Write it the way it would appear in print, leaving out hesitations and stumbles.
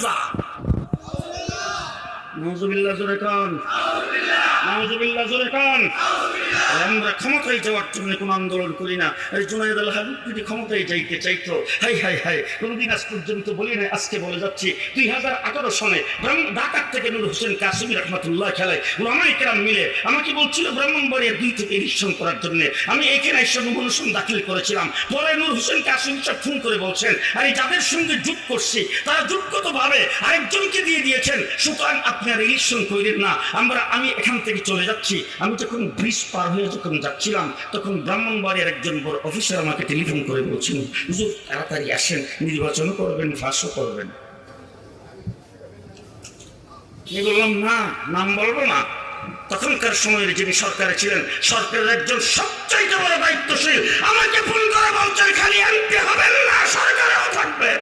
হামজা। নাউজুবিল্লাহ জোরে কান, নাউজুবিল্লাহ জোরে কান। আমরা ক্ষমতায় যাওয়ার জন্য কোন আন্দোলন করি না। এই জুনায়েদ আল হাবিব যদি ক্ষমতায় যাইতে চাইতো, হাই হাই হাই, কোনদিন আজ পর্যন্ত বলি না, আজকে বলে যাচ্ছি। 2018 সনে ঢাকার থেকে নূর হোসেন কাসিমি রহমতুল্লাহ খেলায় ওলামায়ে কেরাম মিলে আমাকে বলছিল ব্রাহ্মণবাড়িয়া 2 থেকে ইলেকশন করার জন্য। আমি এখানে এসে নমিনেশন দাখিল করেছিলাম। পরে নূর হোসেন কাসিমি সাহেব ফোন করে বলছেন, আরে যাদের সঙ্গে জোট করছি তারা জোটগত ভাবে আরেকজনকে দিয়ে দিয়েছেন, সুতরাং আপনি আর ইলেকশন করেন না, আমি এখান থেকে চলে যাচ্ছি। আমি যখন ব্রিজ পার হয়ে যখন যাচ্ছিলাম, তখন ব্রাহ্মণবাড়িয়ার একজন বড় অফিসার আমাকে টেলিফোন করে বলছেন, হুজুর তাড়াতাড়ি আসেন, নির্বাচন করবেন, ফাঁসও করবেন। আমি বললাম না, নাম বলবো না। তখনকার সময়ের যিনি সরকারে ছিলেন, সরকারের একজন সবচাইতে বড় দায়িত্বশীল আমাকে ফোন করে বলছেন, খালি এমপি হবেন না, সরকারেও থাকবে।